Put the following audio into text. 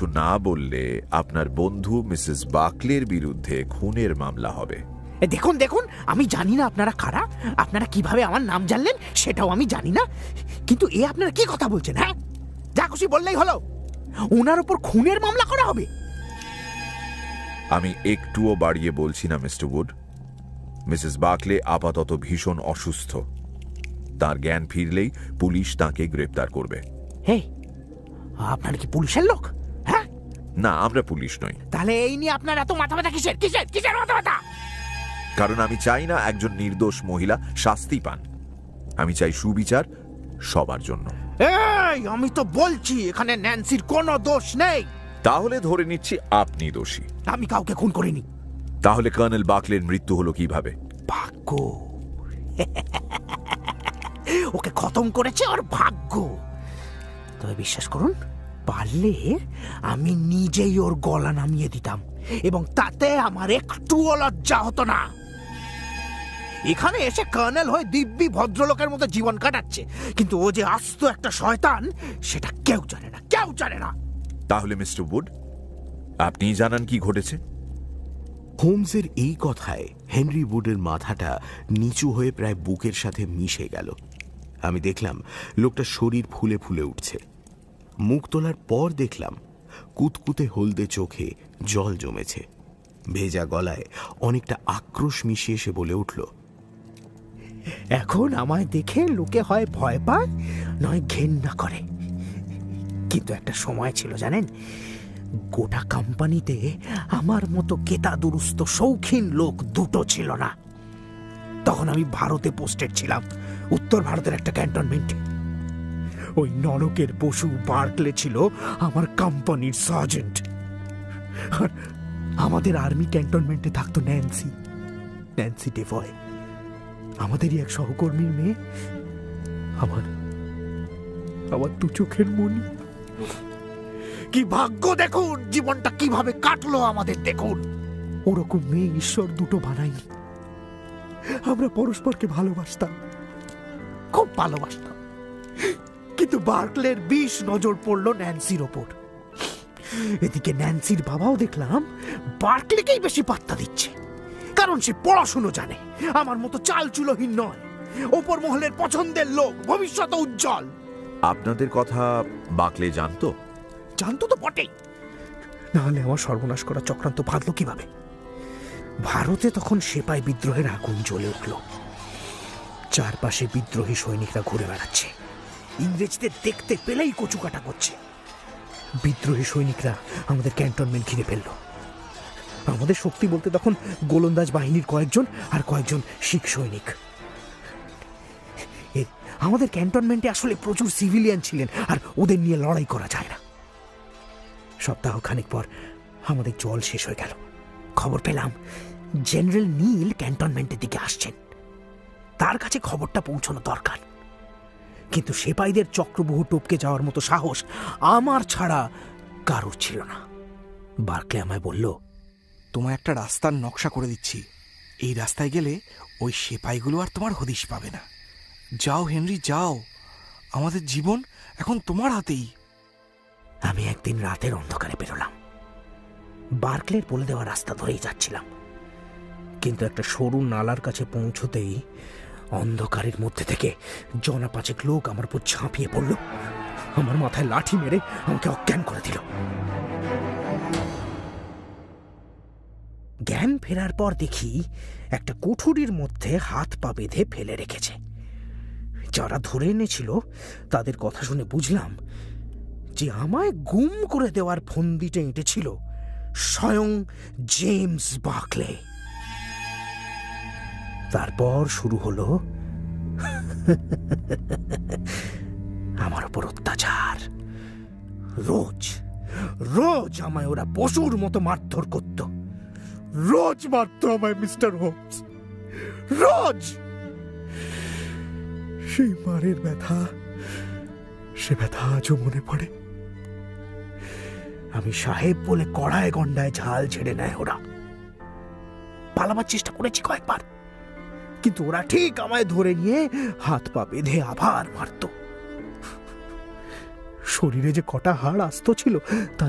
একটু না বললে আপনার বন্ধু মিসেস বাকলের বিরুদ্ধে খুনের মামলা হবে। দেখুন দেখুন, আমি জানি না আপনারা কারা, আপনারা কিভাবে আমার নাম জানলেন সেটাও আমি জানি না, কিন্তু এ আপনারা কি কথা বলছেন? হ্যাঁ, যা খুশি বললেই হলো, ওনার উপর খুনের মামলা করা হবে? আমি একটুও বাড়িয়ে বলছি না মিস্টার উড। মিসেস বাকলে আপাতত ভীষণ অসুস্থ। তার জ্ঞান ফিরলেই পুলিশ তাকে গ্রেপ্তার করবে। হে, আপনারা কি পুলিশের লোক? হ্যাঁ না, আমরা পুলিশ নই। তাহলে এই নিয়ে আপনার এত মাথা ব্যথা কিসের? কিসের কিসের মাথা ব্যথা? কারণ আমি চাই না একজন নির্দোষ মহিলা শাস্তি পান। আমি চাই সুবিচার সবার জন্য। এই, আমি তো বলছি এখানে ন্যান্সির কোনো দোষ নেই। তাহলে ধরে নিচ্ছি আপনি দোষী। আমি কাউকে খুন করিনি। তাহলে কর্নেল বাকলের মৃত্যু হলো কিভাবে? ভাগ্য। ওকে খতম করেছে ওর ভাগ্য। তবে বিশ্বাস করুন, পারলে আমি নিজেই ওর গলা নামিয়ে দিতাম, এবং তাতে আমার একটুও লজ্জা হতো না। এখানে এসে কর্নেল হয়ে দিব্যি ভদ্রলোকের মতো জীবন কাটাচ্ছে, কিন্তু ও যে আস্ত একটা শয়তান সেটা কেউ জানে না, কেউ জানে না। তাহলে মিস্টার উড, আপনি জানান কি ঘটেছে? হোমসের এই কথায় হেনরি উডের মাথাটা নিচু হয়ে প্রায় বুকের সাথে মিশে গেল। আমি দেখলাম লোকটার শরীর ফুলে ফুলে উঠছে। মুখ তোলার পর দেখলাম কুতকুতে হলদে চোখে জল জমেছে। ভেজা গলায় অনেকটা আক্রোশ মিশিয়ে সে বলে উঠল, এখন আমায় দেখে লোকে হয় ভয় পায়, নয় ঘেন্না করে। কিন্তু একটা সময় ছিল জানেন, গোটা কোম্পানিতে আমার মতো কেতা দুরুস্ত শৌখিন লোক দুটো ছিল না। তখন আমি ভারতে পোস্টেড ছিলাম, উত্তর ভারতের একটা ক্যান্টনমেন্টে। ওই নরকের পশু বার্কলে ছিল আমার কোম্পানির সার্জেন্ট। আর আমাদের আর্মি ক্যান্টনমেন্টে থাকতো ন্যান্সি ডেভয়, আমাদেরই এক সহকর্মীর মেয়ে, আমার দু চোখের মনি। কি ভাগ্য দেখুন, জীবনটা কিভাবে কাটলো আমাদের দেখুন। ওরকম মেয়ে ঈশ্বর দুটো বানায়নি। আমরা পরস্পরকে ভালোবাসতাম, খুব ভালোবাসতাম, কিন্তু বার্কলের বিষ নজর পড়লো ন্যান্সির ওপর। এদিকে ন্যান্সির বাবাও দেখলাম বার্কলেকেই বেশি পাত্তা দিচ্ছে, কারণ সে পড়াশুনো জানে, আমার মতো চালচুলোহীন নয়, ওপর মহলের পছন্দের লোক, ভবিষ্যৎ উজ্জ্বল। আপনাদের কথা বাকলে জানতো? জানতো তো বটেই, নাহলে আমার সর্বনাশ করা চক্রান্ত বাঁধল কিভাবে? ভারতে তখন সেপাই বিদ্রোহের আগুন জ্বলে উঠল। চারপাশে বিদ্রোহী সৈনিকরা ঘুরে বেড়াচ্ছে, ইংরেজদের দেখতে পেলেই কচুকাটা করছে। বিদ্রোহী সৈনিকরা আমাদের ক্যান্টনমেন্ট ঘিরে ফেলল। আমাদের শক্তি বলতে তখন গোলন্দাজ বাহিনীর কয়েকজন আর কয়েকজন শিখ সৈনিক। আমাদের ক্যান্টনমেন্টে আসলে প্রচুর সিভিলিয়ান ছিলেন, আর ওদের নিয়ে লড়াই করা যায় না। সপ্তাহ খানিক পর আমাদের জল শেষ হয়ে গেল। খবর পেলাম জেনারেল নীল ক্যান্টনমেন্টের দিকে আসছেন, তার কাছে খবরটা পৌঁছানো দরকার। কিন্তু সেপাইদের চক্রবহু টপকে যাওয়ার মতো সাহস আমার ছাড়া কারোর ছিল না। বার্কলে আমায় বলল, তোমায় একটা রাস্তার নকশা করে দিচ্ছি, এই রাস্তায় গেলে ওই সেপাইগুলো আর তোমার হদিশ পাবে না। যাও হেনরি, যাও, আমাদের জীবন এখন তোমার হাতেই। আমি একদিন রাতের অন্ধকারে বেরোলাম। বার্কলের বলে দেওয়া রাস্তা ধরেই যাচ্ছিলাম, কিন্তু একটা সরু নালার কাছে পৌঁছতেই অন্ধকারের মধ্যে থেকে জনা পাঁচেক লোক আমার উপর ঝাঁপিয়ে পড়ল, আমার মাথায় লাঠি মেরে আমাকে অজ্ঞান করে দিল। জ্ঞান ফেরার পর দেখি একটা কুঠুরির মধ্যে হাত পা বেঁধে ফেলে রেখেছে। যারা ধরে এনেছিল তাদের কথা শুনে বুঝলাম যে আমায় গুম করে দেওয়ার ফন্দিটা এঁটেছিল স্বয়ং জেমস বার্কলে। তারপর শুরু হলো আমার উপর অত্যাচার। রোজ রোজ আমায় ওরা পশুর মতো মারধর করত, রোজ মারত আমায় মিস্টার হোমস, রোজ। সেই মারের ব্যথা, সে ব্যথা আজও মনে পড়ে। আমি সাহেব বলে কড়ায় গন্ডায় ঝাল ছেড়ে নেয় ওরা। পালাবার চেষ্টা করেছি কয়েকবার, কিন্তু ওরা ঠিক আমায় ধরে নিয়ে হাত পা বেঁধে আবার মারত। শরীরে যে কটা হাড় আস্ত ছিল তা